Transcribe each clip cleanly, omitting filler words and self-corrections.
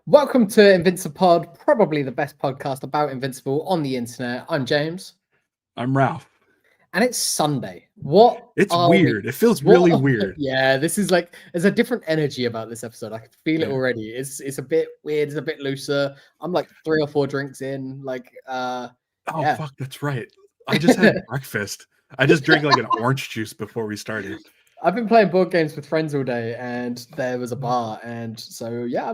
Welcome to Invincipod, probably the best podcast about Invincible on the internet. I'm James. I'm Ralph. And it's Sunday. What? It's weird. It feels really weird. Yeah, this is like, there's a different energy about this episode. I can feel it already. It's a bit weird. It's a bit looser. I'm like 3 or 4 drinks in. Like, fuck, that's right. I just had breakfast. I just drank like an orange juice before we started. I've been playing board games with friends all day, and there was a bar, and so yeah,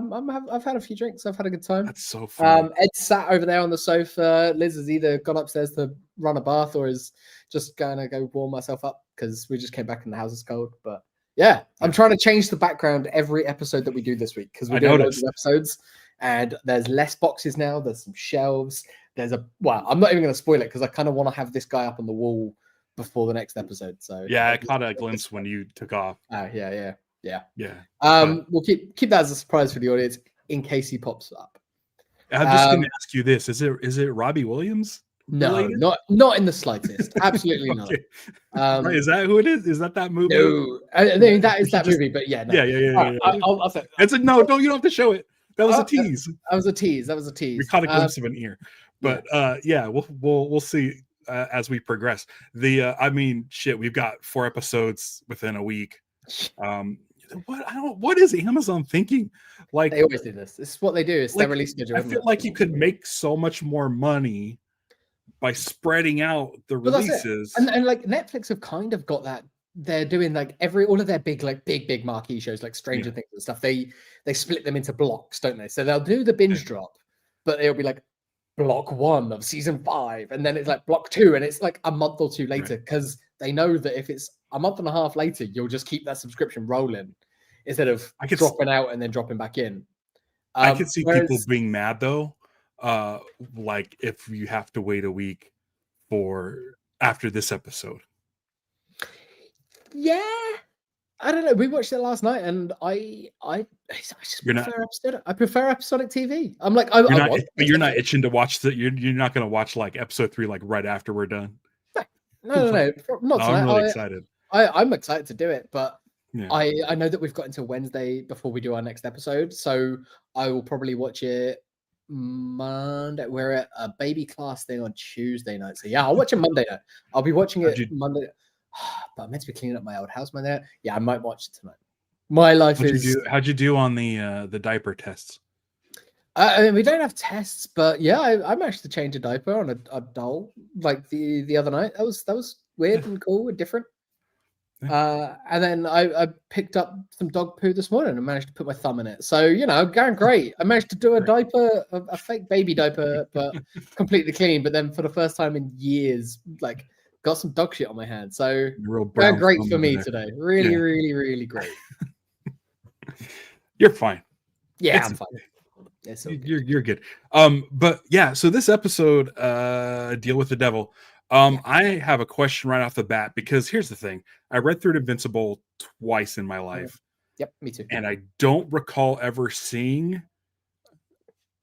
I've had a few drinks. I've had a good time. That's so fun. Ed sat over there on the sofa. Liz has either gone upstairs to run a bath or is just gonna go warm myself up because we just came back and the house is cold. But yeah, I'm trying to change the background every episode that we do this week because we're doing loads of episodes, and there's less boxes now. There's some shelves. I'm not even going to spoil it because I kind of want to have this guy up on the wall before the next episode. So yeah, I caught a glimpse when you took off. Yeah. We'll keep that as a surprise for the audience in case he pops up. I'm just going to ask you this: is it Robbie Williams? No, not in the slightest. Absolutely okay. not. Right, is that who it is? Is that movie? No, I mean that is that movie. But yeah, no. Yeah. I'll say it's a no. Don't, you don't have to show it. That was a tease. That was a tease. We caught a glimpse of an ear. But we'll see. As we progress, we've got 4 episodes within a week. What is Amazon thinking? Like, they always do this. This is what they do. It's their release schedule. I feel like you could make so much more money by spreading out the releases. And like Netflix have kind of got that. They're doing like all of their big marquee shows like Stranger Things and stuff. They split them into blocks, don't they? So they'll do the binge drop, but it'll be like block 1 of season 5, and then it's like block 2, and it's like a month or 2 later because they know that if it's a month and a half later, you'll just keep that subscription rolling instead of dropping out and then dropping back in. I could see people being mad though, like if you have to wait a week for after this episode. Yeah. I don't know. We watched it last night, and I prefer episodic TV. I'm like, you're not itching to watch you're not going to watch like episode 3 like right after we're done. No. Not tonight. I'm really excited. I'm excited to do it, but I know that we've got until Wednesday before we do our next episode, so I will probably watch it Monday. We're at a baby class thing on Tuesday night, so I'll watch it Monday night. I'll be watching it Monday. But I'm meant to be cleaning up my old house, man. Yeah, I might watch it tonight. My life How'd you do on the diaper tests? I mean, we don't have tests, but yeah, I managed to change a diaper on a doll like the other night. That was weird and cool and different. And then I picked up some dog poo this morning and managed to put my thumb in it. So going great. I managed to do a diaper, a fake baby diaper, but completely clean. But then for the first time in years, like, got some dog shit on my hand. So great for me today. Really, really, really great. You're fine. Yeah, I'm fine. You're good. But yeah, so this episode, Deal with the Devil. I have a question right off the bat because here's the thing. I read through Invincible twice in my life. Yep, me too. And I don't recall ever seeing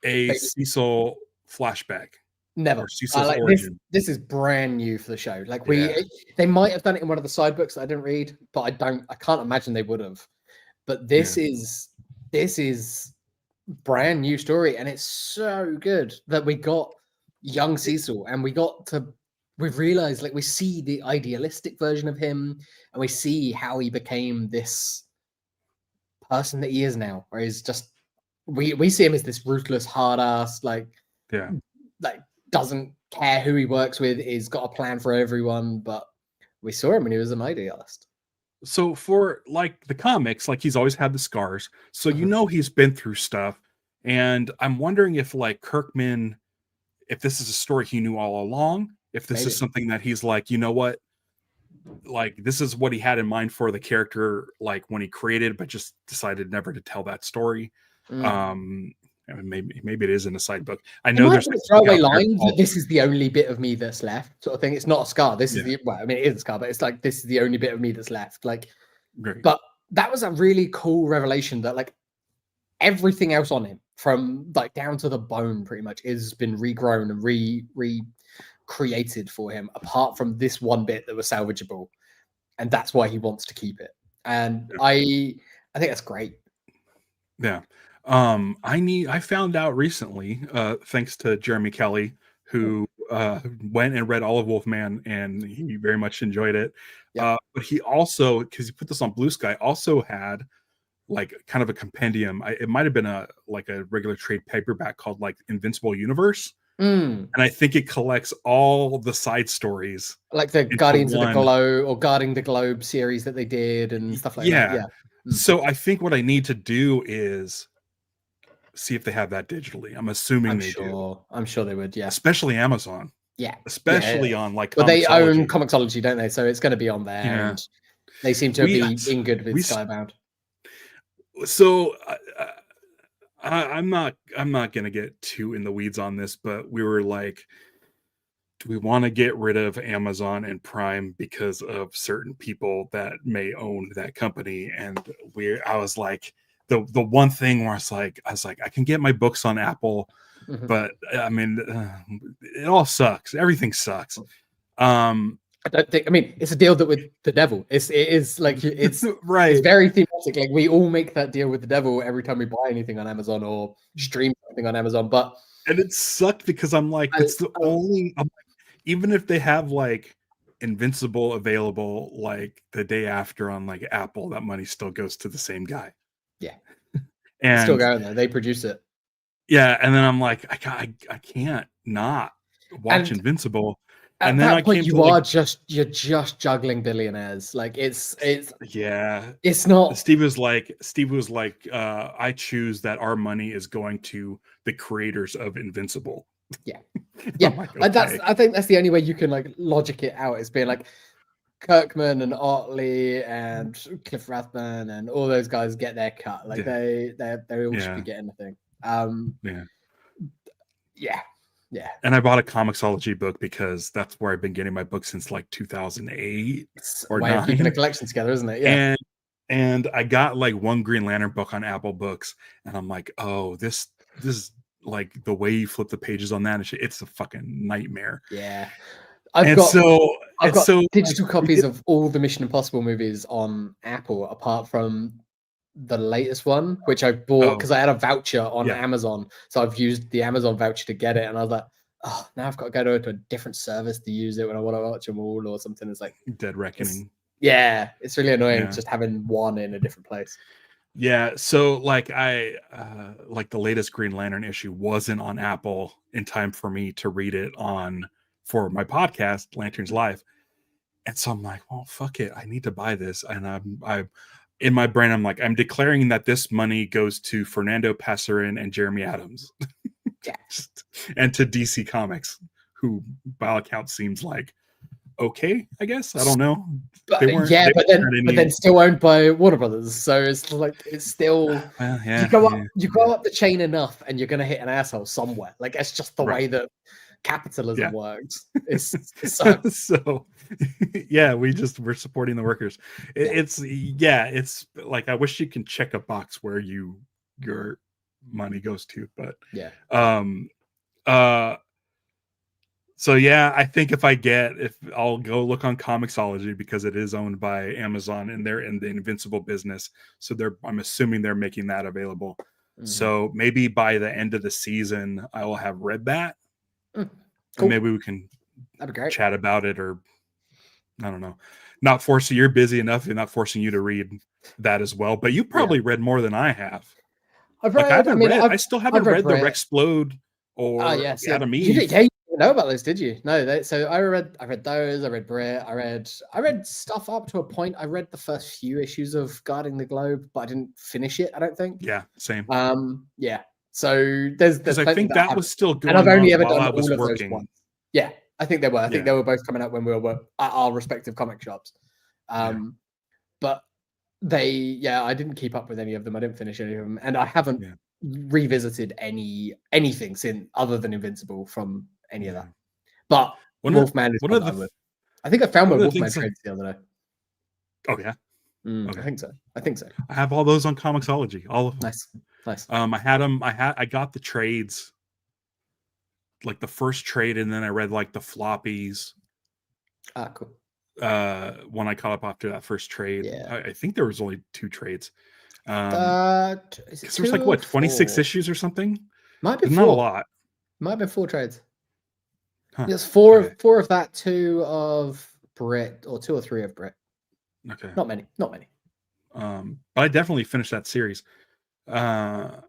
a Cecil flashback. Never. Cecil's origin. This is brand new for the show. Like they might have done it in one of the side books that I didn't read, but I can't imagine they would have. But this is brand new story, and it's so good that we got young Cecil, and we've realized, like, we see the idealistic version of him, and we see how he became this person that he is now, where he's just we see him as this ruthless, hard ass, like doesn't care who he works with, he's got a plan for everyone, but we saw him when he was an idealist. So for like the comics, like he's always had the scars, so he's been through stuff, and I'm wondering if like Kirkman, if this is a story he knew all along, if this is something that he's like, you know what, like this is what he had in mind for the character, like when he created, but just decided never to tell that story. I mean, maybe it is in a side book. I It know might there's be a like throwaway out there line. called- This is the only bit of me that's left, sort of thing. It's not a scar. This is Yeah. the I mean, it is a scar, but it's like this is the only bit of me that's left. Like, Great. but that was a really cool revelation that like everything else on him, from like down to the bone, pretty much, has been regrown and recreated for him, apart from this one bit that was salvageable, and that's why he wants to keep it. And Yeah. I think that's great. Yeah. I found out recently, thanks to Jeremy Kelly, who went and read all of Wolfman, and he very much enjoyed it. Yep. But he also, because he put this on Blue Sky, also had like kind of a compendium. It might have been a regular trade paperback called like Invincible Universe. Mm. And I think it collects all the side stories, like the into Guardians of the one. Globe or Guarding the Globe series that they did and stuff like that. Yeah. Yeah. So I think what I need to do is see if they have that digitally. I'm assuming they do. I'm sure they would. Yeah. Especially Amazon. Yeah. Especially on like But they own Comixology. Comixology, don't they? So it's going to be on there. Yeah. And they seem to be in good with Skybound. So I'm not gonna get too in the weeds on this, but we were like, do we want to get rid of Amazon and Prime because of certain people that may own that company? And I was like, the one thing where I was like, I can get my books on Apple, but I mean, it all sucks. Everything sucks. I don't think. I mean, it's a deal that with the devil. It is like it's right. It's very thematic. Like we all make that deal with the devil every time we buy anything on Amazon or stream something on Amazon. And it sucked because I'm like, it's the only. I'm like, even if they have like Invincible available like the day after on like Apple, that money still goes to the same guy. Yeah, and it's still going there. They produce it. Yeah, and then I'm like, I can't not watch Invincible. At that point, you're just juggling billionaires. Like it's not. Steve was like, I choose that our money is going to the creators of Invincible. Yeah, yeah. Like, okay. I think that's the only way you can like logic it out. Is being like Kirkman and Otley and Cliff Rathman and all those guys get their cut. Like they all should be getting a thing. Yeah. And I bought a Comixology book because that's where I've been getting my books since like 2008 or 9. Of keeping a collection together, isn't it? Yeah. And I got like one Green Lantern book on Apple Books, and I'm like, oh, this is like the way you flip the pages on that. It's a fucking nightmare. Yeah. I've got digital copies of all the Mission Impossible movies on Apple, apart from the latest one, which I bought because I had a voucher on Amazon. So I've used the Amazon voucher to get it. And I was like, oh, now I've got to go to a different service to use it when I want to watch them all or something. It's like Dead Reckoning. It's really annoying just having one in a different place. Yeah. So like like the latest Green Lantern issue wasn't on Apple in time for me to read it for my podcast, Lantern's Life. And so I'm like, well, fuck it. I need to buy this. And I'm in my brain, I'm like, I'm declaring that this money goes to Fernando Passarin and Jeremy Adams. And to DC Comics, who by all accounts seems like okay, I guess. I don't know. But then still owned by Warner Brothers. So it's like it's still you go up the chain enough and you're gonna hit an asshole somewhere. Like it's just the way that capitalism works. It sucks. So we're supporting the workers. It's like I wish you can check a box where your money goes to, but so I think if I'll go look on Comixology because it is owned by Amazon and they're in the Invincible business, so I'm assuming they're making that available. So maybe by the end of the season I will have read that. Cool. And maybe we can chat about it, or I don't know. Not forcing you're busy enough and not forcing you to read that as well. But you probably read more than I have. I still haven't read the Rexplode or Adam Eve. You didn't know about those, did you? No, so I read those. I read Brit. I read stuff up to a point. I read the first few issues of Guarding the Globe, but I didn't finish it. I don't think. Yeah, same. So there's because I think that was still going. And I've only ever done all of those ones. Yeah, I think they were. I think they were both coming out when we were at our respective comic shops. But I didn't keep up with any of them. I didn't finish any of them, and I haven't revisited anything since other than Invincible from any of that. But One Wolfman is one one of that I the would. I think I found my one of the Wolfman things trades the other day. oh yeah, I think so. I think so. I have all those on Comixology, all of them. Nice. I had them. I got the trades, like the first trade, and then I read like the floppies. Ah, cool. When I caught up after that first trade, Yeah. I think there was only 2 trades. Is it There's like what 26 issues or something. Might be There's 4. not a lot. Might have been 4 trades. Huh. There's 4 of that, 2 of Brit, or 2 or 3 of Brit. Okay. Not many. But I definitely finished that series. But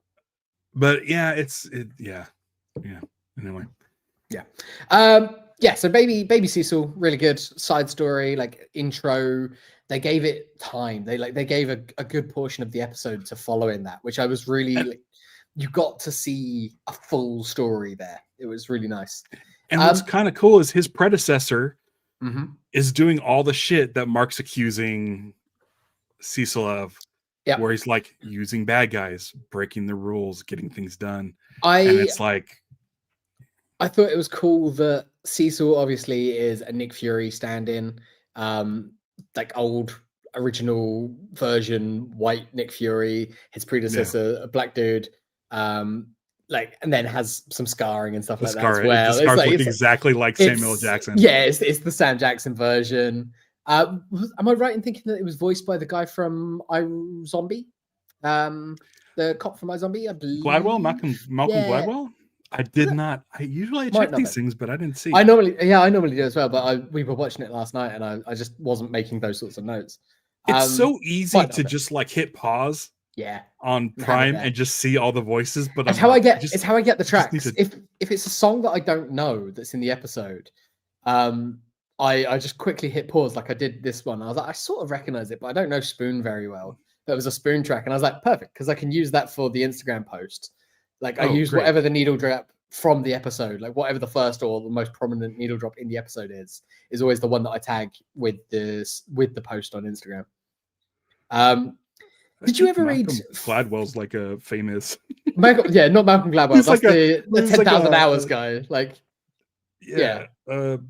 yeah, yeah. Anyway. Yeah. So baby Cecil, really good side story, like intro. They gave it time. They gave a good portion of the episode to follow in that, which I was really you got to see a full story there. It was really nice. And what's kind of cool is his predecessor is doing all the shit that Mark's accusing Cecil of. Yeah. Where he's like using bad guys, breaking the rules, getting things done. And it's like, I thought it was cool that Cecil obviously is a Nick Fury stand-in, like old original version white Nick Fury. His predecessor, a black dude, like, and then has some scarring and stuff like that as well. The scars look exactly like Samuel Jackson. Yeah, it's the Sam Jackson version. Am I right in thinking that it was voiced by the guy from iZombie? The cop from iZombie, I believe. Gladwell, Malcolm Gladwell? I did not. I usually check these things, but I didn't see. I normally do as well, but we were watching it last night and I just wasn't making those sorts of notes. It's so easy to just like hit pause on Prime and just see all the voices, but it's how I get the tracks. If it's a song that I don't know that's in the episode, I just quickly hit pause like I did this one. I was like, I sort of recognize it, but I don't know Spoon very well. But it was a Spoon track, and I was like, perfect, because I can use that for the Instagram post. Like I use whatever the needle drop from the episode, like whatever the first or the most prominent needle drop in the episode is always the one that I tag with the post on Instagram. Did you ever read Gladwell's like a famous Michael? Yeah, not Malcolm Gladwell. That's like the 10,000 hours guy. Like, yeah. I am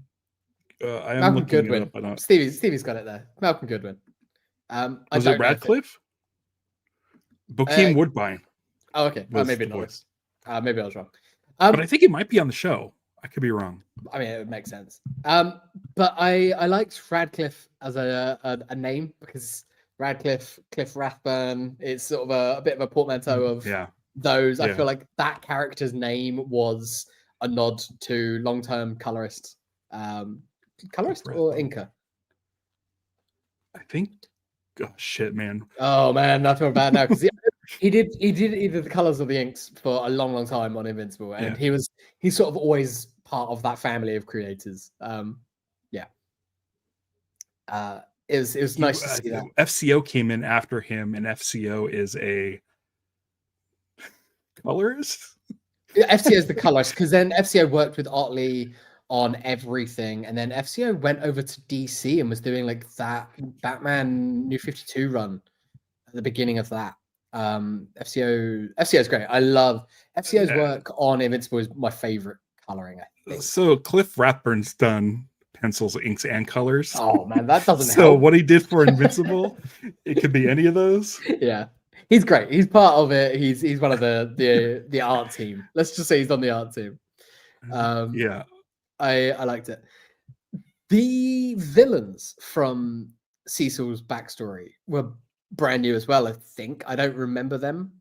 Malcolm looking Goodwin. it up. Stevie's got it there. Malcolm Goodwin. Was it Radcliffe? Bokeem Woodbine. Oh, okay. Maybe not. Maybe I was wrong. But I think it might be on the show. I could be wrong. I mean, it would make sense. But I liked Radcliffe as a name because Radcliffe, Cliff Rathburn. It's sort of a bit of a portmanteau of those. I feel like that character's name was a nod to long-term colorist. Colorist or inker? I think. Oh shit, man. Oh man, I feel bad now because he did either the colors or the inks for a long time on Invincible, and he's sort of always part of that family of creators. It was nice to see that. FCO came in after him, and FCO is a colorist. FCO is the colorist because then FCO worked with Otley on everything, and then FCO went over to DC and was doing like that Batman New 52 run at the beginning of that. FCO is great. I love FCO's work on Invincible is my favorite coloring, I think. So Cliff Rathburn's done pencils, inks, and colors. Oh man, that doesn't so help. What he did for Invincible, it could be any of those. Yeah. He's great. He's part of it. He's one of the art team. Let's just say he's on the art team. I liked it. The villains from Cecil's backstory were brand new as well. I think I don't remember them.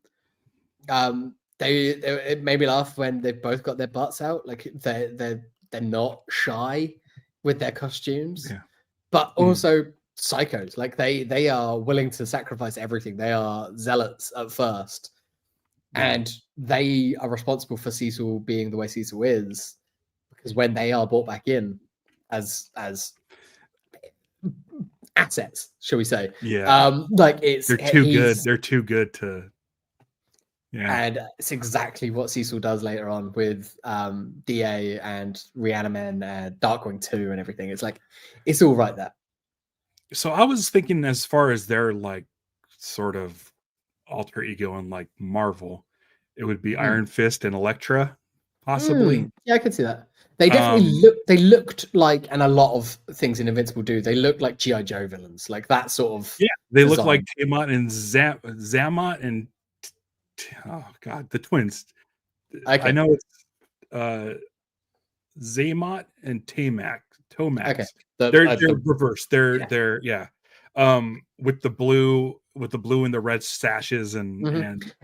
It made me laugh when they both got their butts out. Like they're not shy with their costumes, but also psychos. Like they are willing to sacrifice everything. They are zealots at first, and they are responsible for Cecil being the way Cecil is. Because when they are brought back in as assets, shall we say? Like they're too good. They're too good to. Yeah, and it's exactly what Cecil does later on with DA and Reanimen and Darkwing 2 and everything. It's like it's all right there. So I was thinking, as far as their like sort of alter ego in like Marvel, it would be Iron Fist and Elektra, possibly. Yeah, I could see that. They definitely looked like, and a lot of things in Invincible do. They look like GI Joe villains, like that sort of. Yeah, they design. look like Tiamat and Zamat and oh god, the twins. Okay. I know it's Zamat and Tomax. Okay. They're reversed. They're with the blue and the red sashes and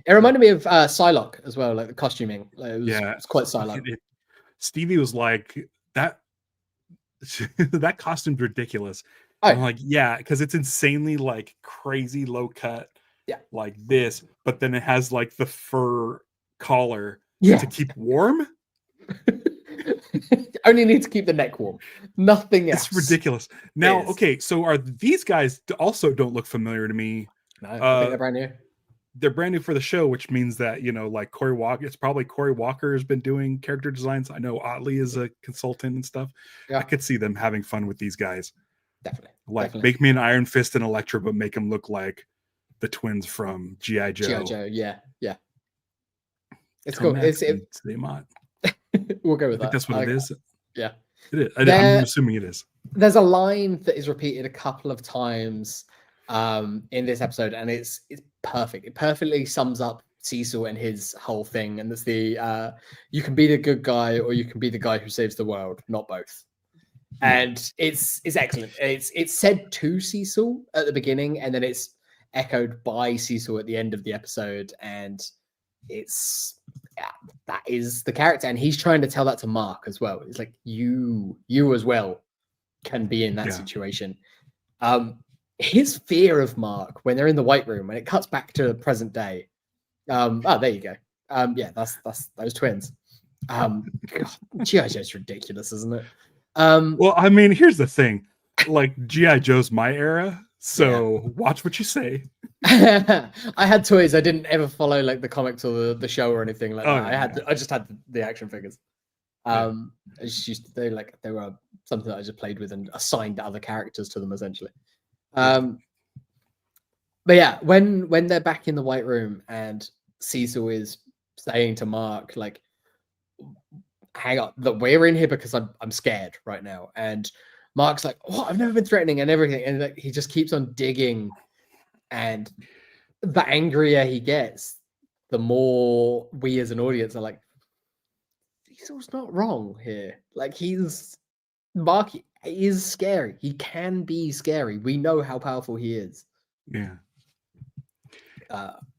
it reminded me of Psylocke as well, like the costuming. Like it's quite Psylocke. Stevie was like that. That costume's ridiculous. Oh. I'm like, yeah, because it's insanely like crazy low cut, like this, but then it has like the fur collar to keep warm. Only need to keep the neck warm, nothing else. It's ridiculous. Now, okay, so are these guys also don't look familiar to me? No, I think they're brand new. They're brand new for the show, which means that, you know, like Corey Walker, it's probably Corey Walker has been doing character designs. I know Otley is a consultant and stuff. I could see them having fun with these guys. Definitely. Make me an Iron Fist and Elektra, but make them look like the twins from G.I. Joe. G.I. Joe, yeah. It's cool. We'll go with that. I think that's what it is. Yeah. It is. I'm assuming it is. There's a line that is repeated a couple of times in this episode, and it's perfect. It perfectly sums up Cecil and his whole thing, and it's the you can be the good guy or you can be the guy who saves the world, not both. And it's excellent. It's said to Cecil at the beginning, and then it's echoed by Cecil at the end of the episode, and that is the character, and he's trying to tell that to Mark as well. It's like you as well can be in that situation. His fear of Mark when they're in the White Room, when it cuts back to the present day. There you go. That's those twins. G.I. Joe's ridiculous, isn't it? Well, I mean, here's the thing. Like, G.I. Joe's my era, so watch what you say. I had toys. I didn't ever follow like the comics or the show or anything like that. I just had the action figures. I just used they were something that I just played with and assigned other characters to them essentially. But yeah, when they're back in the White Room and Cecil is saying to Mark, like, hang on, look, we're in here because I'm scared right now. And Mark's like, "What? I've never been threatening," and everything. And like, he just keeps on digging. And the angrier he gets, the more we as an audience are like, Cecil's not wrong here. Like, Mark is scary. He can be scary. We know how powerful he is. Yeah.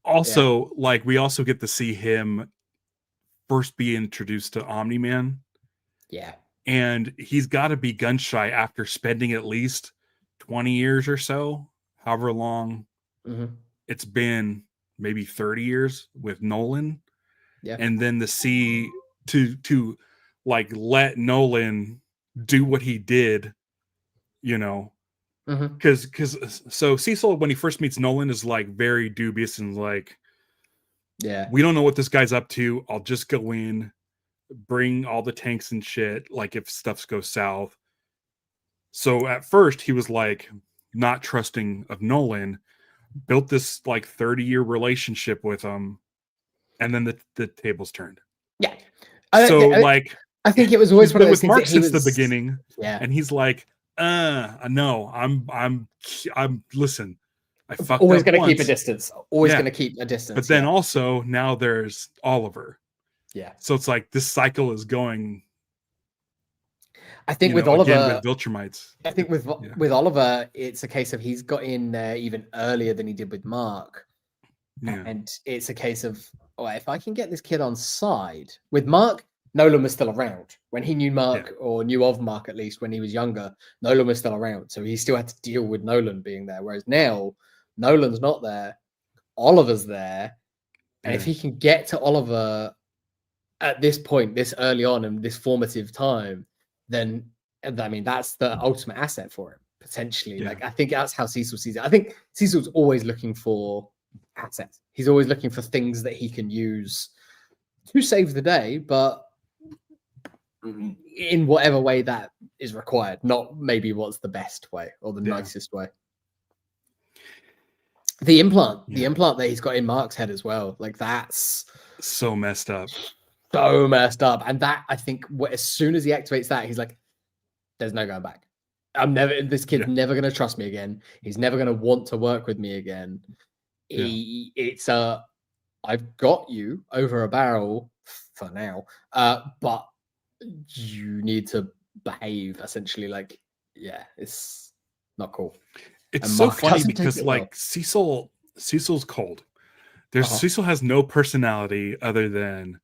Also, like, we also get to see him first be introduced to Omni-Man. Yeah. And he's got to be gun shy after spending at least 20 years or so, however long it's been, maybe 30 years with Nolan. Yeah. And then to like let Nolan do what he did, you know, because so Cecil, when he first meets Nolan, is like very dubious and like, we don't know what this guy's up to. I'll just go in, bring all the tanks and shit, like if stuff goes south. So at first he was like not trusting of Nolan, built this like 30-year relationship with him, and then the tables turned. Yeah. I think it was always been with Mark since the beginning. Yeah. And he's like, no, I'm listen, I fucked always up gonna once. Keep a distance. Always gonna keep a distance. But then also now there's Oliver. Yeah. So it's like this cycle is going. I think with Oliver, with Viltrumites. I think with Oliver, it's a case of he's got in there even earlier than he did with Mark. Yeah. And it's a case of, if I can get this kid on side. With Mark, Nolan was still around. When he knew Mark, or knew of Mark at least when he was younger, Nolan was still around. So he still had to deal with Nolan being there. Whereas now, Nolan's not there. Oliver's there. And if he can get to Oliver at this point, this early on in this formative time, then, I mean, that's the ultimate asset for him, potentially. Yeah. Like, I think that's how Cecil sees it. I think Cecil's always looking for assets. He's always looking for things that he can use to save the day, but in whatever way that is required, not maybe what's the best way or the nicest way. The implant that he's got in Mark's head as well. Like that's so messed up. So messed up. And that, I think, as soon as he activates that, he's like, there's no going back. This kid's never going to trust me again. He's never going to want to work with me again. I've got you over a barrel for now, but you need to behave essentially. Like, it's not cool. It's so funny because like Cecil's cold. Cecil has no personality other than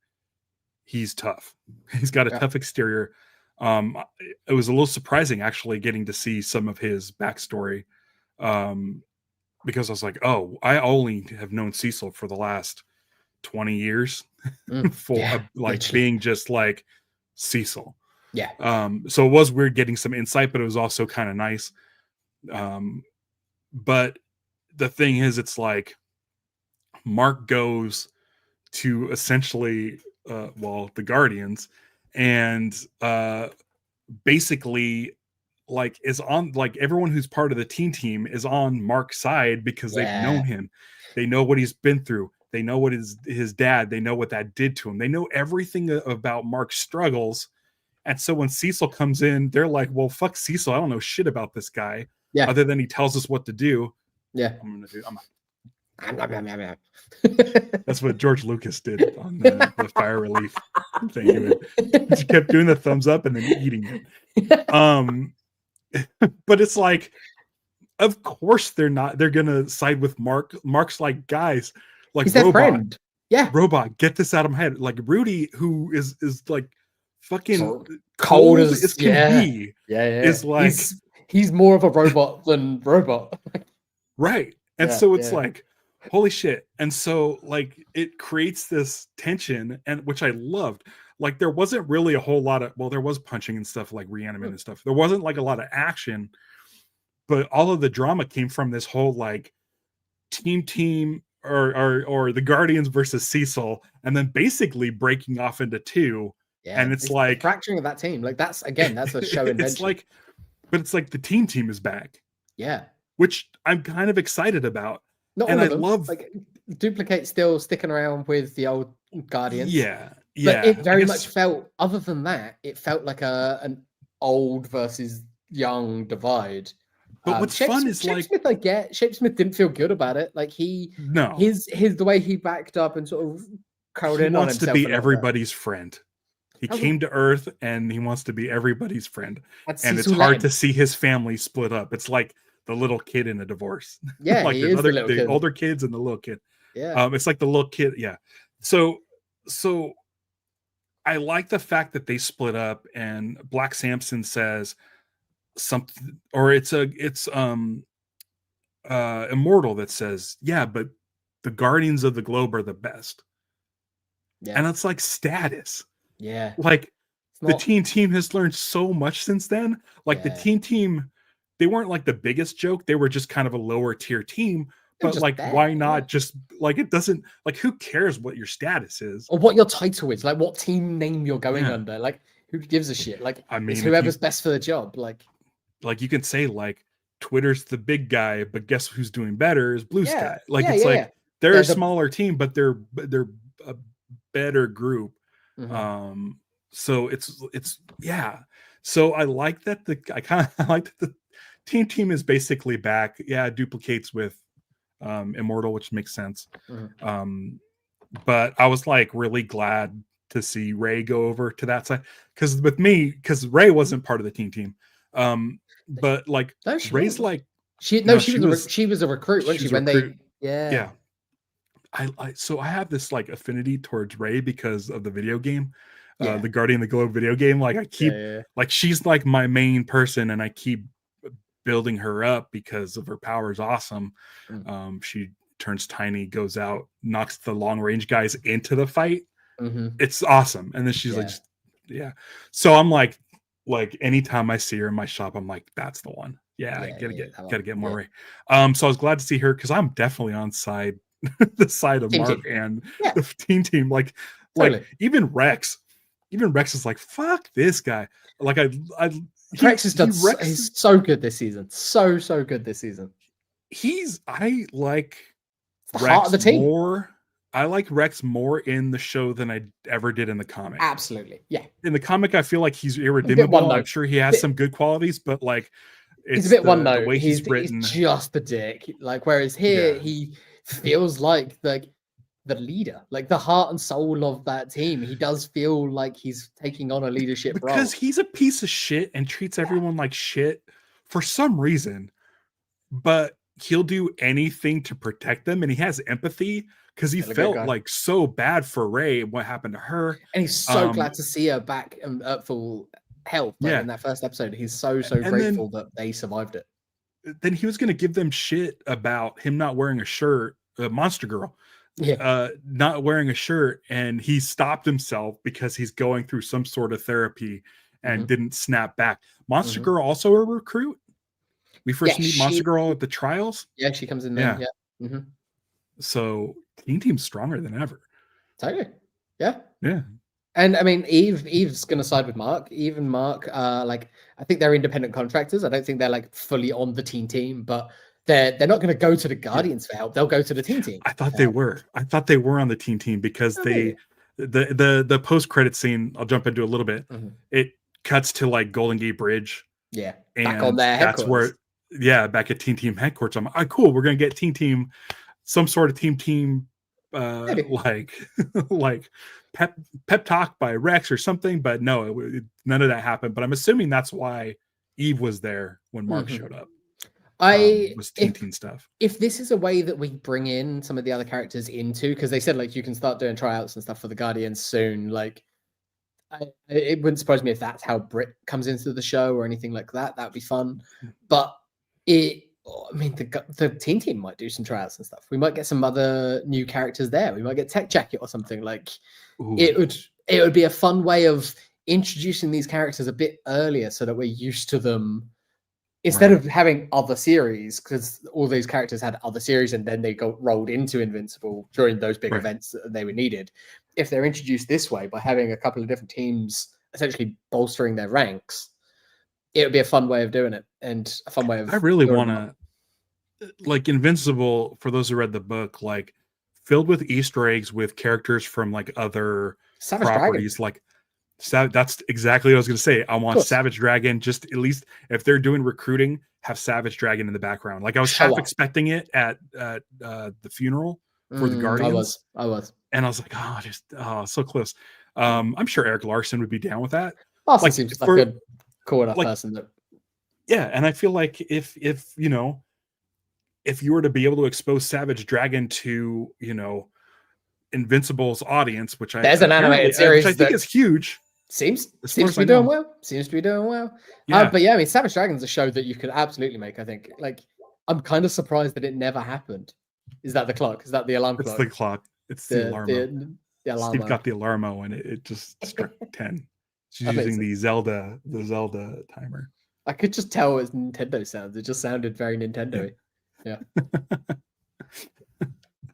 he's tough. He's got a tough exterior. It was a little surprising actually getting to see some of his backstory, because I was like, oh, I only have known Cecil for the last 20 years being just like Cecil. So it was weird getting some insight, but it was also kind of nice. But the thing is, it's like Mark goes to essentially the Guardians, and basically like is on, like, everyone who's part of the team is on Mark's side because they've known him. They know what he's been through. They know what his dad, they know what that did to him. They know everything about Mark's struggles. And so when Cecil comes in, they're like, well, fuck Cecil. I don't know shit about this guy. Other than he tells us what to do. That's what George Lucas did on the fire relief thing. He kept doing the thumbs up and then eating it. But it's like, of course they're gonna side with Mark. Mark's like, guys, like, he's their friend. Robot, get this out of my head. Like Rudy, who is like fucking so cold as can be. Is like, he's more of a robot than robot. Right. And so it's like, holy shit. And so like it creates this tension, and which I loved. Like there wasn't really a whole lot of, well, there was punching and stuff, like reanimate and stuff. There wasn't like a lot of action, but all of the drama came from this whole like team or the Guardians versus Cecil, and then basically breaking off into two. And it's like fracturing of that team. Like that's a show invention. It's like, but it's like the team is back. Yeah. Which I'm kind of excited about. Not all of them. Love, like, Duplicate still sticking around with the old Guardians. But it very much felt, other than that, it felt like an old versus young divide. But what's fun is Shapesmith, I get. Shapesmith didn't feel good about it. Like his the way he backed up and sort of crowded in on himself. He wants to be everybody's friend. He came to Earth and he wants to be everybody's friend. And it's hard to see his family split up. It's like the little kid in a divorce. Yeah, like the older kids and the little kid. It's like the little kid. So I like the fact that they split up, and Black Samson says something, or it's Immortal that says, but the Guardians of the Globe are the best. And it's like status. Like the team has learned so much since then. Like the team, they weren't like the biggest joke. They were just kind of a lower tier team. But like, why not just like, it doesn't, like, who cares what your status is or what your title is, like what team name you're going under? Like, who gives a shit? Like, I mean, it's whoever's best for the job. Like you can say like Twitter's the big guy, but guess who's doing better is Blue Sky. Like it's like they're a smaller team, but they're a better group. So it's so I like that I like that the team is basically back. Duplicates with Immortal, which makes sense. But I was like really glad to see Ray go over to that side, because Ray wasn't part of the team. But like Ray's like she was a recruit, wasn't she? So I have this like affinity towards Ray because of the video game, the Guardian of the Globe video game. Like I keep like, she's like my main person, and I keep building her up because of her power is awesome. She turns tiny, goes out, knocks the long range guys into the fight. It's awesome. And then she's like, so I'm like anytime I see her in my shop, I'm like, that's the one. Gotta get more Ray. So I was glad to see her, because I'm definitely on the side of Mark and the team. Like even Rex is like, fuck this guy. Like Rex has done. He's so good this season. So good this season. I like It's the heart of Rex the team. more. I like Rex more in the show than I ever did in the comic. Absolutely, yeah. In the comic, I feel like he's A bit one irredeemable. I'm note. sure he has some good qualities, but like He's a it's bit one the note. way he's He's written. just a dick. Like whereas here Yeah, he feels like the leader, like the heart and soul of that team. He does feel like he's taking on a leadership because role. he's a piece of shit and treats everyone like shit for some reason, but he'll do anything to protect them, and he has empathy because he Still a good felt guy. like so bad for Ray and what happened to her. And he's so glad to see her back and at full health. Like Yeah, in that first episode, he's so and grateful that they survived it. then he was going to give them shit about him not wearing a shirt, Monster Girl, Yeah. not wearing a shirt, and he stopped himself because he's going through some sort of therapy and didn't snap back. Monster Girl also a recruit. We Yeah, first meet Monster Girl at the trials. Yeah, she comes in Yeah. then. Yeah. So Teen Team's stronger than ever. Totally. Yeah. Yeah. And I mean, Eve's gonna side with Mark. Eve and Mark, like I think they're independent contractors. I don't think they're like fully on the team, but they're not gonna go to the Guardians for help. They'll go to the team. I thought they were. I thought they were on the team because they the post credit scene. I'll jump into a little bit. It cuts to like Golden Gate Bridge. Yeah, and back on their that's headquarters. where back at Team headquarters. I'm like, cool. We're gonna get Team, some sort of team. Like like pep talk by Rex or something, but no, none of that happened. But I'm assuming that's why Eve was there when Mark showed up. Was teen stuff. If this is a way that we bring in some of the other characters into, because they said like you can start doing tryouts and stuff for the Guardians soon, like it wouldn't surprise me if that's how Brit comes into the show or anything like that. That'd be fun. But I mean, the team might do some tryouts and stuff. We might get some other new characters there. We might get Tech Jacket or something. Like it would be a fun way of introducing these characters a bit earlier so that we're used to them instead of having other series, because all these characters had other series and then they got rolled into Invincible during those big events that they were needed. If they're introduced this way by having a couple of different teams essentially bolstering their ranks, it would be a fun way of doing it and a fun way of. I really want to, like Invincible, for those who read the book, like filled with Easter eggs with characters from like other Savage properties, Dragon. like that's exactly what I was going to say. I want Savage Dragon, just at least if they're doing recruiting, have Savage Dragon in the background. Like I was half expecting it at the funeral for the Guardians. I was. And I was like, so close. I'm sure Eric Larson would be down with that. Larson seems like a good, cool enough person. Yeah, and I feel like if you know, if you were to be able to expose Savage Dragon to, you know, Invincible's audience, which there's an animated series which I think is huge. Seems to be doing well. Seems to be doing well. Yeah. But yeah, I mean, Savage Dragon's a show that you could absolutely make. I think. Like, I'm kind of surprised that it never happened. Is that the clock? Is that the alarm clock? It's the clock. It's the alarm. The alarm. Steve got the alarmo and it just struck 10. She's using the Zelda timer. I could just tell it was Nintendo sounds. It just sounded very Nintendo-y. Yeah.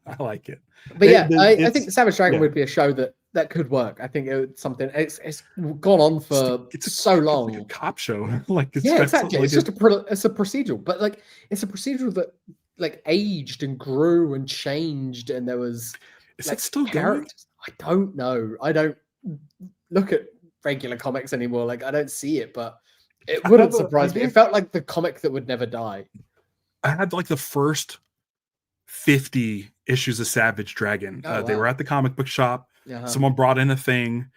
I like it. But I think the Savage Dragon would be a show that could work. I think it's something. It's gone on for so long. It's like a cop show. Like exactly. It's just it's a procedural, but like it's a procedural that like aged and grew and changed, and there was. Is it still characters? I don't know. I don't look at regular comics anymore. Like I don't see it, but it wouldn't surprise me. It felt like the comic that would never die. I had like the first 50 issues of Savage Dragon. They were at the comic book shop. Someone brought in a thing.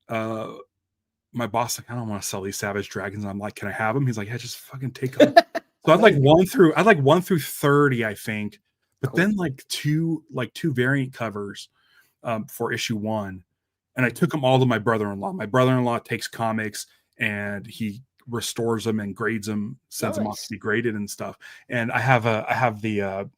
My boss like, I don't want to sell these Savage Dragons. I'm like, can I have them? He's like, yeah, just fucking take them. So I'd like 1 through 30, I think. But then like two variant covers for issue 1. And I took them all to my brother-in-law. My brother-in-law takes comics and he restores them and grades them, sends them off to be graded and stuff. And I have the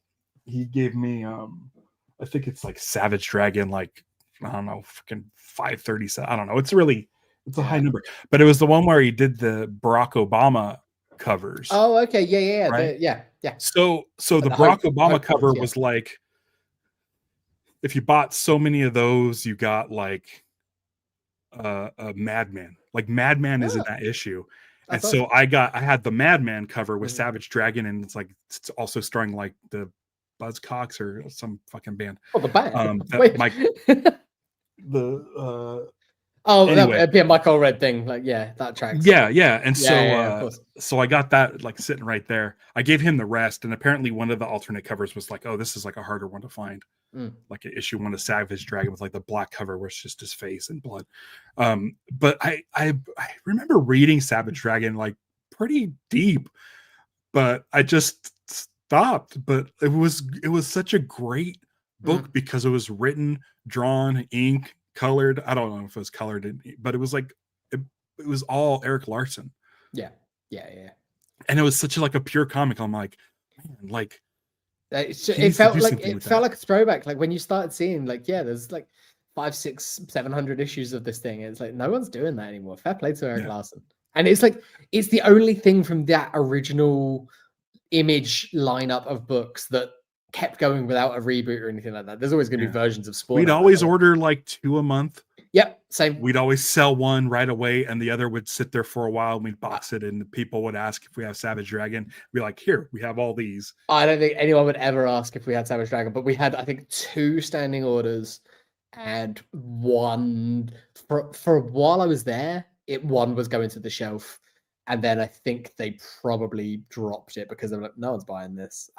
he gave me I think it's like Savage Dragon, like I don't know, freaking 537. I don't know. It's a high number. But it was the one where he did the Barack Obama covers. Oh, okay. Yeah. Right? Yeah. So the Barack Obama cover was like, if you bought so many of those, you got like a Madman. Like Madman is in that issue. And awesome. so I had the Madman cover with Mhm. Savage Dragon, and it's also starring like the Buzzcocks or some fucking band. Oh, the band. That Wait. Mike the Oh, anyway, that'd be a Michael Red thing. Like, yeah, that tracks. yeah. And Yeah, of course. so I got that like sitting right there. I gave him the rest, and apparently one of the alternate covers was like, oh, this is like a harder one to find. Like an issue one of Savage Dragon with like the black cover where it's just his face and blood. But I remember reading Savage Dragon like pretty deep, but I just stopped. But it was such a great book because it was written, drawn, ink, colored. I don't know if it was colored, but it was like it was all Eric Larson. Yeah. And it was such a, like a pure comic. I'm like, man, like it felt like a throwback. Like when you started seeing, like, yeah, there's like 500, 600, 700 issues of this thing. It's like no one's doing that anymore. Fair play to Eric Larson. And it's like it's the only thing from that original Image lineup of books that kept going without a reboot or anything like that. There's always going to be versions of Spawn. We'd always order like 2 a month. Yep, same. We'd always sell one right away, and the other would sit there for a while. And we'd box it, and people would ask if we have Savage Dragon. We'd be like, "Here, we have all these." I don't think anyone would ever ask if we had Savage Dragon, but we had, I think, 2 standing orders, and one for while I was there, one was going to the shelf, and then I think they probably dropped it because they were like, "No one's buying this."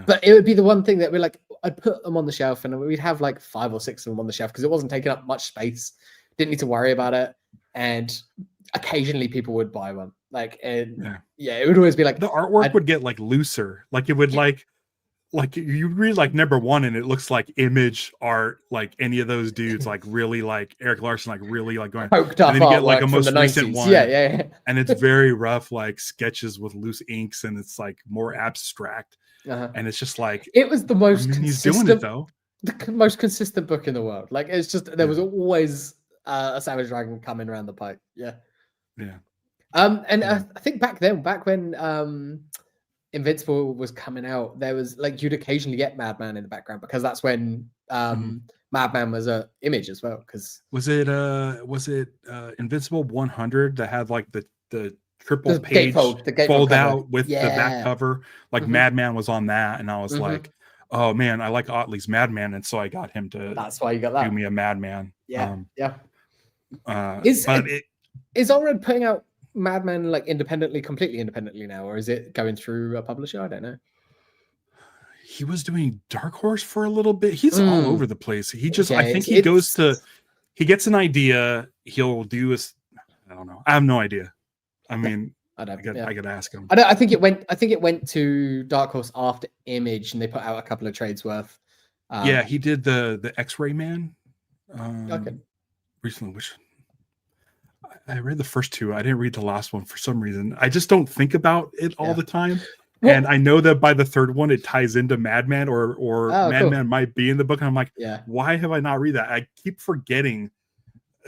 But it would be the one thing that we're like, I'd put them on the shelf, and we'd have like 5 or 6 of them on the shelf because it wasn't taking up much space. Didn't need to worry about it, and occasionally people would buy one. Like, and it would always be like the artwork would get like looser, like it would like you read like number 1 and it looks like Image art, like any of those dudes, like really like Eric Larson, like really like going, and then you get like a most recent one, yeah, and it's very rough, like sketches with loose inks, and it's like more abstract. And it's just like it was the most consistent. He's doing it though. The most consistent book in the world. Like it's just there was always a Savage Dragon coming around the pipe. Yeah. And I think back when Invincible was coming out, there was like you'd occasionally get Madman in the background because that's when Madman was a Image as well. Because was it Invincible 100 that had like the triple page fold out with the back cover, like Madman was on that, and I was like, oh man, I like Otley's Madman, and so I got him to that's why you got that, do me a Madman. Is Allred putting out Madman like completely independently now, or is it going through a publisher? I don't know. He was doing Dark Horse for a little bit. He's all over the place. He just I think he gets an idea, he'll do I don't know, I have no idea. I mean, I could ask him. I think it went to Dark Horse after Image, and they put out a couple of trades worth. He did the X-Ray Man recently, which I read the first 2. I didn't read the last one for some reason. I just don't think about it all the time. Well, and I know that by the 3rd one, it ties into Madman or Madman might be in the book. And I'm like, why have I not read that? I keep forgetting.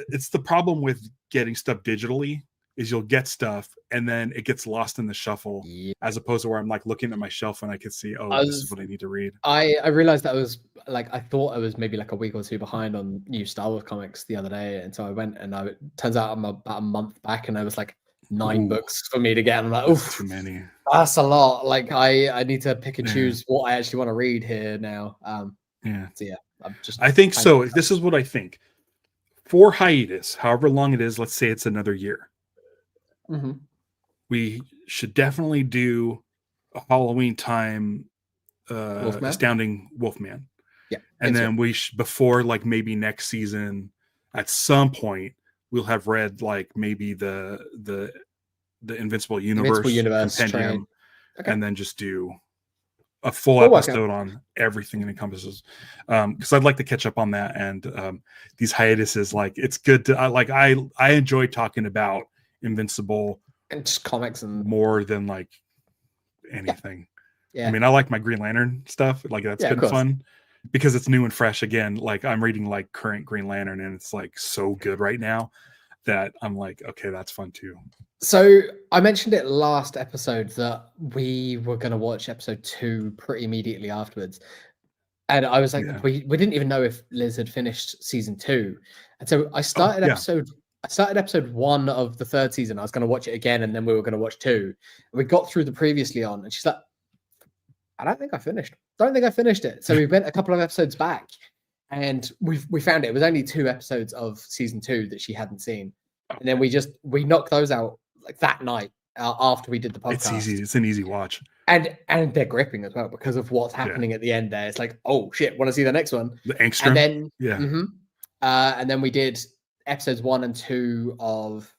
It's the problem with getting stuff digitally is you'll get stuff and then it gets lost in the shuffle, as opposed to where I'm like looking at my shelf and I can see, this is what I need to read. I realized that I was like, I thought I was maybe like a week or 2 behind on new Star Wars comics the other day. And so I went and it turns out I'm about a month back, and I was like 9 books for me to get. And I'm like, oof, too many. That's a lot. Like I need to pick and choose what I actually want to read here now. So I think so. This is what I think. For hiatus, however long it is, let's say it's another year. We should definitely do a Halloween time Astounding Wolfman. And then we before like maybe next season at some point we'll have read like maybe the Invincible Universe compendium, and then just do a full episode on everything it encompasses, because I'd like to catch up on that. And these hiatuses, like it's good to I enjoy talking about Invincible and just comics and more than like anything. I mean, I like my Green Lantern stuff, like that's been fun because it's new and fresh again. Like I'm reading like current Green Lantern, and it's like so good right now that I'm like, okay, that's fun too. So I mentioned it last episode that we were going to watch episode 2 pretty immediately afterwards. And I was like, we didn't even know if Liz had finished season 2. And so I started episode I started episode 1 of the 3rd season. I was going to watch it again, and then we were going to watch 2. And we got through the previously on, and she's like, I don't think I finished. Don't think I finished it. So we went a couple of episodes back, and we found it was only 2 episodes of season 2 that she hadn't seen, and then we knocked those out like that night after we did the podcast. It's easy. It's an easy watch, and they're gripping as well because of what's happening at the end. There, it's like, oh shit, want to see the next one? The angstrom. And then yeah, and then we did episodes 1 and 2 of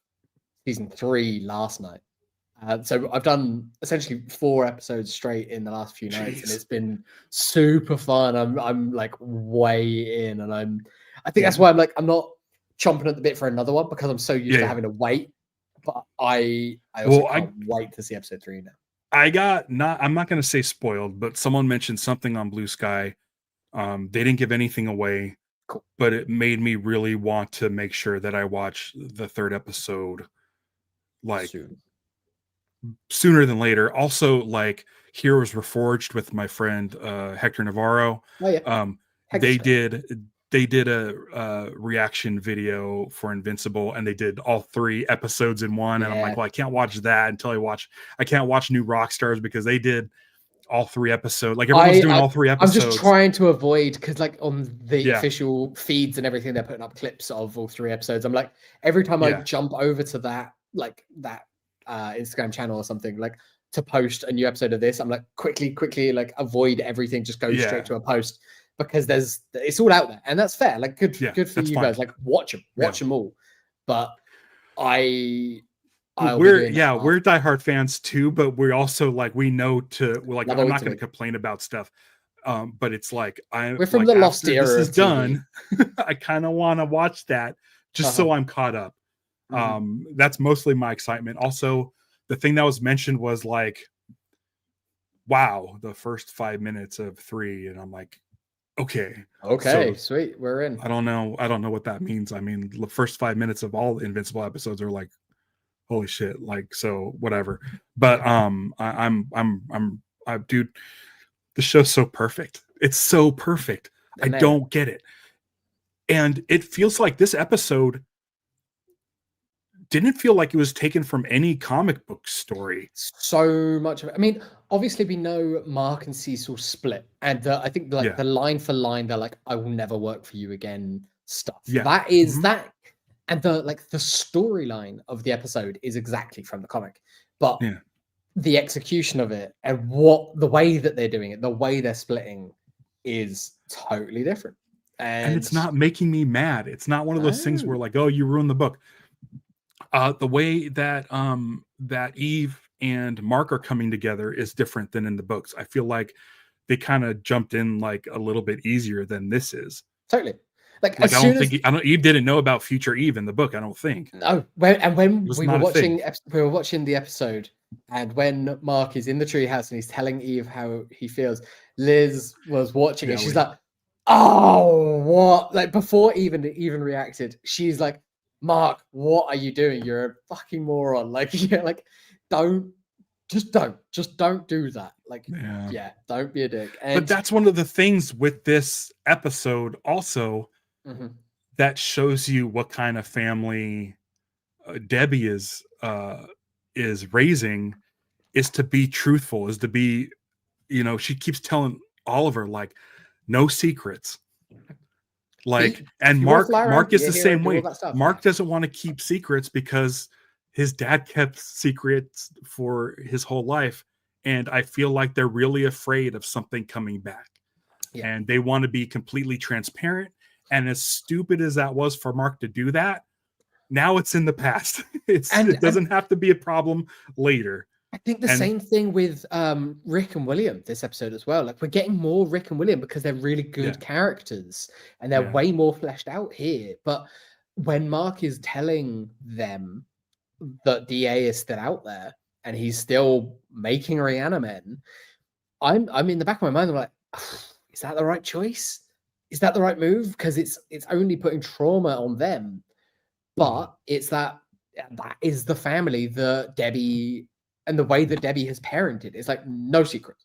season 3 last night. So I've done essentially 4 episodes straight in the last few nights, and it's been super fun. I'm like way in, and I think that's why I'm not chomping at the bit for another one, because I'm so used to having to wait. But I also can't wait to see episode 3 now. I'm not going to say spoiled, but someone mentioned something on Blue Sky. They didn't give anything away, but it made me really want to make sure that I watch the 3rd episode like sooner than later. Also, like, Heroes Reforged with my friend Hector Navarro. Oh yeah. They did a reaction video for Invincible, and they did all 3 episodes in one. And I'm like, well, I can't watch that until I can't watch New Rockstars, because they did all 3 episodes. Like, everyone's doing all 3 episodes. I'm just trying to avoid, because like on the official feeds and everything, they're putting up clips of all 3 episodes. I'm like, every time I jump over to that Instagram channel or something, like, to post a new episode of this, I'm like, quickly like avoid everything, just go straight to a post, because it's all out there, and that's fair. Like, good for you guys. Like, watch them all. But we're diehard fans too, but we also, like, we know I'm not going to complain about stuff. But it's like, we're from the lost era. This is done. I kind of want to watch that just so I'm caught up. That's mostly my excitement. Also, the thing that was mentioned was like, wow, the first 5 minutes of 3, and I'm like, okay, so, sweet, we're in. I don't know what that means. I mean, the first 5 minutes of all the Invincible episodes are like, holy shit, like, so whatever. But dude, the show's so perfect. It's so perfect. I don't get it. And it feels like this episode didn't feel like it was taken from any comic book story. So much of it. I mean, obviously we know Mark and Cecil split, and I think the line for line, they're like, "I will never work for you again" stuff. That is that, and the storyline of the episode is exactly from the comic, but the execution of it and the way that they're doing it, the way they're splitting, is totally different. And it's not making me mad. It's not one of those things where, like, oh, you ruined the book. The way that that Eve and Mark are coming together is different than in the books. I feel like they kind of jumped in like a little bit easier than this is. Totally. Like I don't think Eve didn't know about future Eve in the book. I don't think. No. When we were watching the episode, and when Mark is in the treehouse and he's telling Eve how he feels, Liz was watching it. She's like, "Oh, what?" Like, before even reacted, she's like, "Mark, what are you doing? You're a fucking moron." Like, like, don't do that. Like, don't be a dick. But that's one of the things with this episode also that shows you what kind of family Debbie is raising, is to be truthful, is to be, she keeps telling Oliver, like, no secrets. Like, and Mark is the same way. Mark doesn't want to keep secrets because his dad kept secrets for his whole life. And I feel like they're really afraid of something coming back. And they want to be completely transparent. And as stupid as that was for Mark to do that, now it's in the past. It doesn't have to be a problem later. I think the same thing with Rick and William this episode as well. Like, we're getting more Rick and William because they're really good characters, and they're way more fleshed out here. But when Mark is telling them that DA is still out there and he's still making Reanimen, I'm in the back of my mind, I'm like, is that the right choice? Is that the right move? Because it's only putting trauma on them. But it's that is the family that Debbie, and the way that Debbie has parented. It's like, no secret.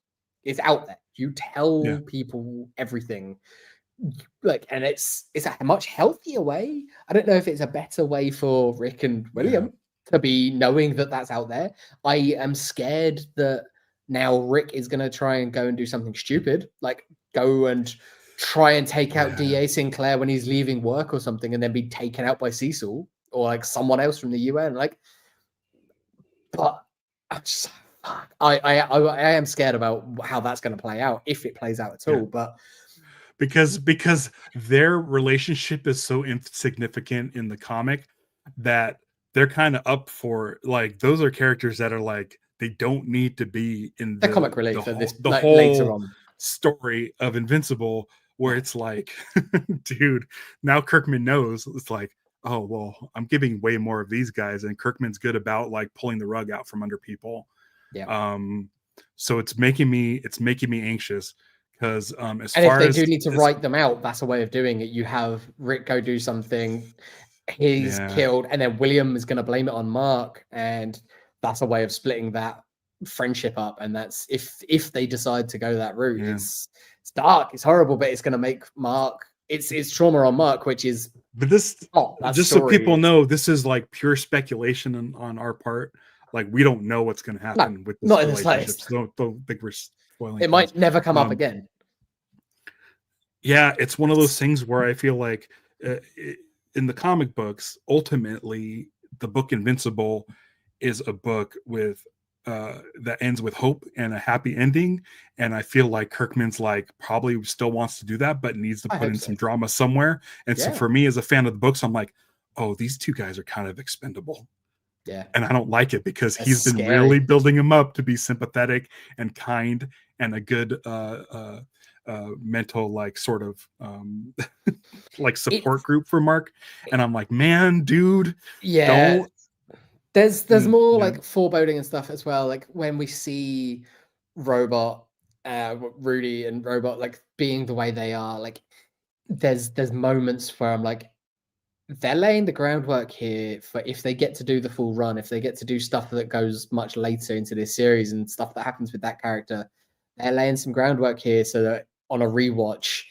It's out there. You tell people everything. like, and it's a much healthier way. I don't know if it's a better way for Rick and William to be knowing that that's out there. I am scared that now Rick is going to try and go and do something stupid, like go and try and take out DA Sinclair when he's leaving work or something, and then be taken out by Cecil or like someone else from the UN. Like, but I'm just, I am scared about how that's going to play out, if it plays out at all. But because their relationship is so insignificant in the comic that they're kind of up for, like, those are characters that are like, they don't need to be in the comic relief for this, the like, whole later on story of Invincible, where it's like, dude, now Kirkman knows, it's like, oh well, I'm giving way more of these guys, and Kirkman's good about like pulling the rug out from under people. So it's making me anxious, because as and far if they as do need to write them out, that's a way of doing it. You have Rick go do something, he's killed, and then William is going to blame it on Mark, and that's a way of splitting that friendship up. And that's if they decide to go that route. It's dark, it's horrible, but it's going to make Mark, it's trauma on Mark, which is, but this, just story, so people know, this is like pure speculation on our part. Like, we don't know what's going to happen with this relationship. So don't think we're spoiling. It might never come up again. Yeah, it's one of those things where I feel like in the comic books, ultimately, the book Invincible is a book with that ends with hope and a happy ending. And I feel like Kirkman's like probably still wants to do that, but needs to put in some drama somewhere. And so for me, as a fan of the books, I'm like, oh, these two guys are kind of expendable. Yeah. And I don't like it, because he's been really building him up to be sympathetic and kind and a good mental, like, sort of like support group for Mark. And I'm like, man, dude, don't. There's more like foreboding and stuff as well. Like when we see Robot, Rudy and Robot, like being the way they are, like there's moments where I'm like, they're laying the groundwork here for if they get to do the full run, if they get to do stuff that goes much later into this series and stuff that happens with that character, they're laying some groundwork here so that on a rewatch,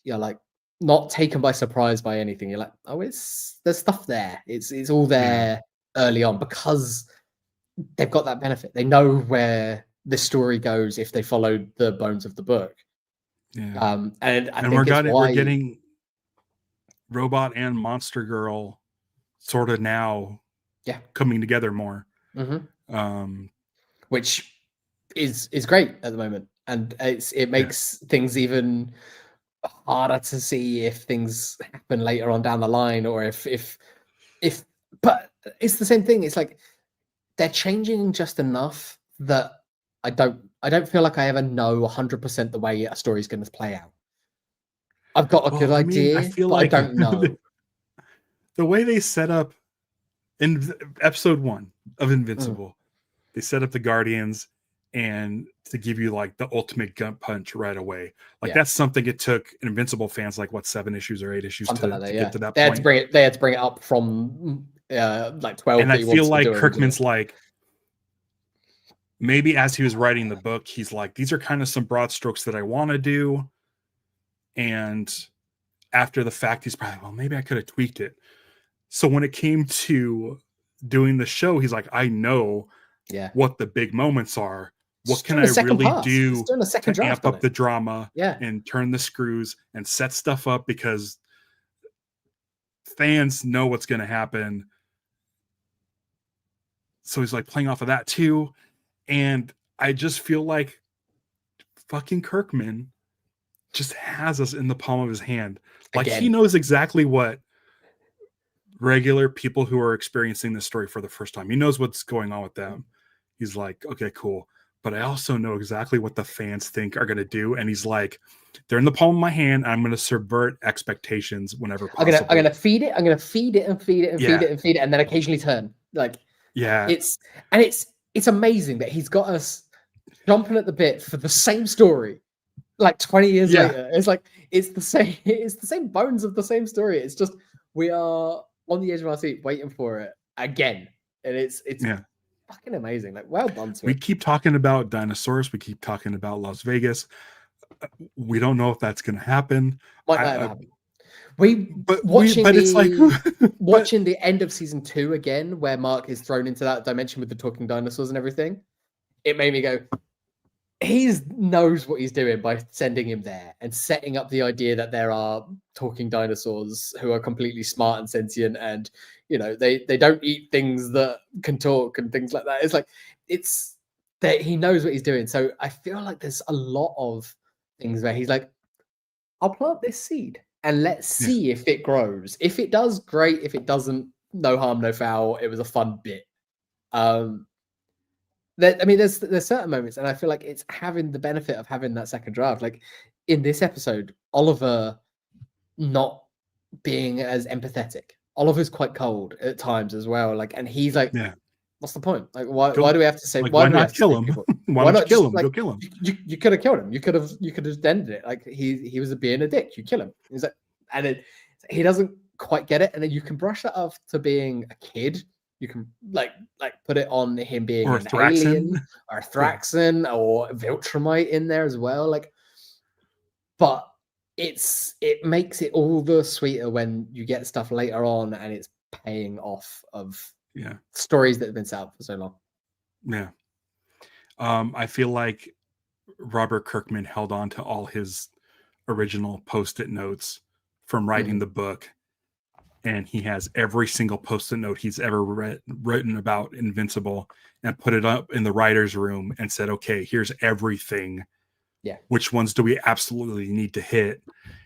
you're like not taken by surprise by anything. You're like, oh, there's stuff there. It's all there early on, because they've got that benefit. They know where the story goes if they follow the bones of the book. And I think we're getting Robot and Monster Girl sort of now coming together more. Which is great at the moment, and it makes things even harder to see if things happen later on down the line, or if but it's the same thing. It's like they're changing just enough that I don't feel like I ever know 100% the way a story is going to play out. I've got a good idea, I feel but like I don't know. The way they set up in episode 1 of Invincible, they set up the Guardians and to give you like the ultimate gut punch right away. Like that's something it took Invincible fans like 7 issues or 8 issues to get to that they point. They had to bring it up from like 12. And I feel like Kirkman's like, maybe as he was writing the book, he's like, these are kind of some broad strokes that I want to do. And after the fact, he's probably, well, maybe I could have tweaked it. So when it came to doing the show, he's like, I know what the big moments are. What can I really do to amp up the drama and turn the screws and set stuff up, because fans know what's going to happen. So he's like playing off of that too. And I just feel like fucking Kirkman just has us in the palm of his hand. Like he knows exactly what regular people who are experiencing this story for the first time, he knows what's going on with them. He's like, okay, cool. But I also know exactly what the fans think are going to do. And he's like, they're in the palm of my hand. I'm going to subvert expectations whenever possible. I'm going to feed it. I'm going to feed it and feed it and feed it and feed it. And then occasionally turn. Like, it's amazing that he's got us jumping at the bit for the same story. Like 20 years later, it's like, it's the same bones of the same story. It's just, we are on the edge of our seat waiting for it again. And it's fucking amazing. Like, well done to We keep talking about dinosaurs. We keep talking about Las Vegas. We don't know if that's going to happen. Might not ever happen. Watching it's like, watching the end of season 2 again, where Mark is thrown into that dimension with the talking dinosaurs and everything. It made me go, he knows what he's doing by sending him there and setting up the idea that there are talking dinosaurs who are completely smart and sentient, and they don't eat things that can talk and things like that. It's like it's that he knows what he's doing. So I feel like there's a lot of things where he's like, I'll plant this seed and let's see if it grows. If it does, great. If it doesn't, no harm, no foul. It was a fun bit. There's certain moments, and I feel like it's having the benefit of having that second draft. Like in this episode, Oliver not being as empathetic. Oliver's quite cold at times as well. Like, and he's like, what's the point? Like, why do we have to say? Like, why do not kill him? Why not kill him? Like, go kill him. You could have killed him. You could have ended it. Like he was being a dick. You kill him. He's like, and he doesn't quite get it. And then you can brush that off to being a kid. You can like put it on him being an alien or a Thraxan or Viltrumite in there as well. Like, but it makes it all the sweeter when you get stuff later on and it's paying off of stories that have been set up for so long. Yeah. I feel like Robert Kirkman held on to all his original post-it notes from writing the book, and he has every single post-it note he's ever written about Invincible and put it up in the writer's room and said, okay, here's everything. Yeah. Which ones do we absolutely need to hit?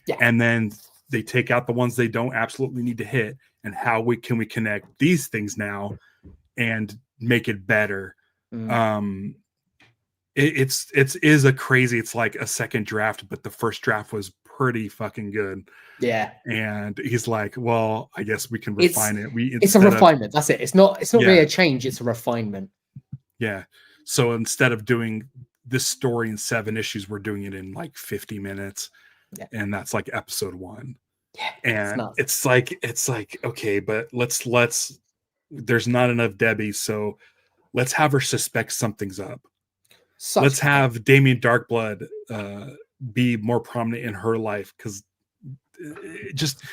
Yeah. And then they take out the ones they don't absolutely need to hit, and how can we connect these things now and make it better. It's a crazy, it's like a second draft, but the first draft was pretty fucking good. Yeah. And he's like, well, I guess we can refine it. It's a refinement. That's it. It's not really a change, it's a refinement. Yeah. So instead of doing this story in 7 issues, we're doing it in like 50 minutes. Yeah. And that's like episode 1. Yeah. And it's like, okay, but let's there's not enough Debbie, so let's have her suspect something's up. Let's have Damien Darkblood be more prominent in her life, because just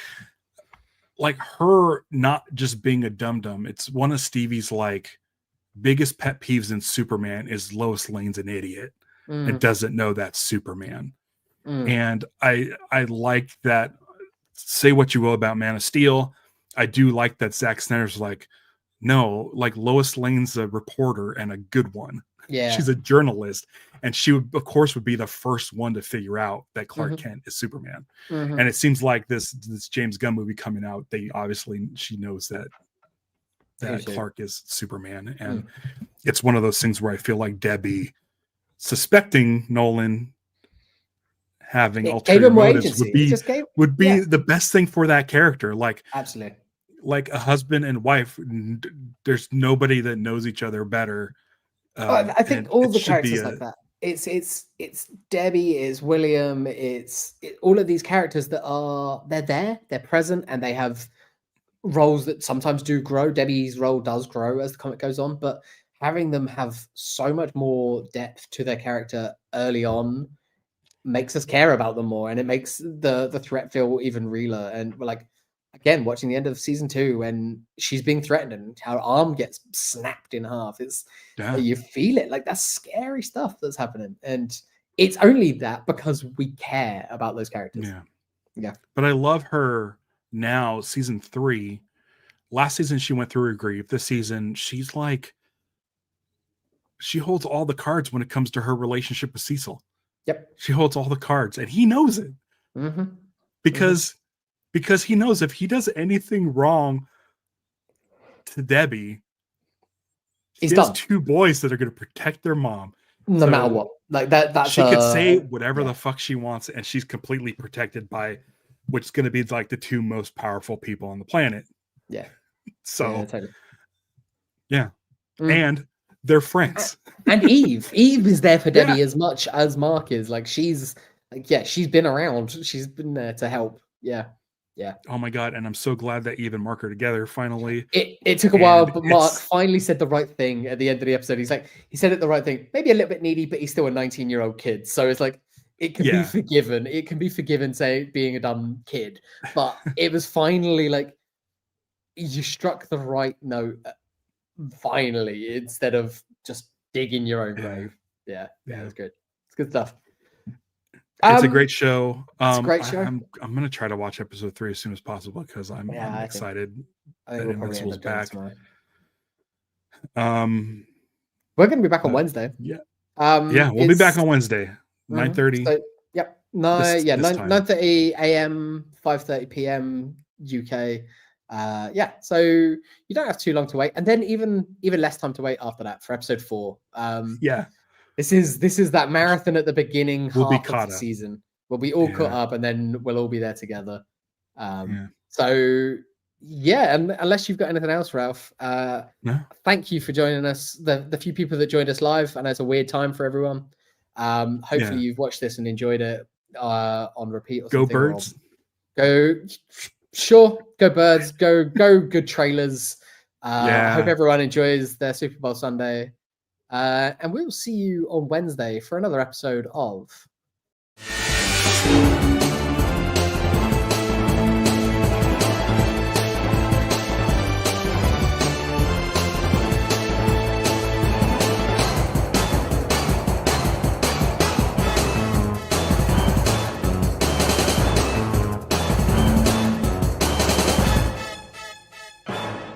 like her not just being a dum-dum. It's one of Stevie's like biggest pet peeves in Superman is Lois Lane's an idiot and doesn't know that's Superman. And I like that. Say what you will about Man of Steel, I do like that Zack Snyder's like, no, like Lois Lane's a reporter and a good one. Yeah, she's a journalist, and she would, of course, would be the first one to figure out that Clark Kent is Superman. And it seems like this James Gunn movie coming out, she knows that Clark is Superman, and it's one of those things where I feel like Debbie suspecting Nolan having ulterior motives would be the best thing for that character. Like, absolutely, like a husband and wife. There's nobody that knows each other better. I think all the characters like that. It's Debbie, it's William, it's all of these characters that they're present, and they have roles that sometimes do grow. Debbie's role does grow as the comic goes on, but having them have so much more depth to their character early on makes us care about them more, and it makes the threat feel even realer. And we're like, again, watching the end of season 2 when she's being threatened and her arm gets snapped in half, you feel it. Like, that's scary stuff that's happening, and it's only that because we care about those characters. Yeah. But I love her now. Season 3, last season she went through her grief. This season she's like, she holds all the cards when it comes to her relationship with Cecil. Yep. She holds all the cards, and he knows it. Because he knows if he does anything wrong to Debbie, he's done. 2 boys that are going to protect their mom. No matter what. Like that she could say whatever the fuck she wants, and she's completely protected by which is going to be like the 2 most powerful people on the planet. Yeah. So totally. And they're friends. And Eve is there for Debbie as much as Mark is. Like, she's been around. She's been there to help. Yeah. Oh my god! And I'm so glad that Eve and Mark are together finally. It took a while, but Mark finally said the right thing at the end of the episode. He said it the right thing. Maybe a little bit needy, but he's still a 19-year-old kid. So it's like, it can be forgiven. It can be forgiven, say, being a dumb kid. But it was finally like you struck the right note. Finally, instead of just digging your own grave. Yeah, it's good. It's good stuff. It's a great show. It's a great show. I'm gonna try to watch episode 3 as soon as possible because I'm excited that Invincible's back. We're gonna be back on Wednesday. Yeah. We'll be back on Wednesday, 9:30. So, yep. 9:30 a.m., 5:30 p.m. UK. So you don't have too long to wait, and then even less time to wait after that for episode 4. This is that marathon at the beginning half of the season. We'll be all caught up, and then we'll all be there together. So and unless you've got anything else, Ralph, thank you for joining us. The few people that joined us live, I know it's a weird time for everyone. Hopefully you've watched this and enjoyed it on repeat. Or go Birds. Go Birds. Go good trailers. I hope everyone enjoys their Super Bowl Sunday. And we'll see you on Wednesday for another episode of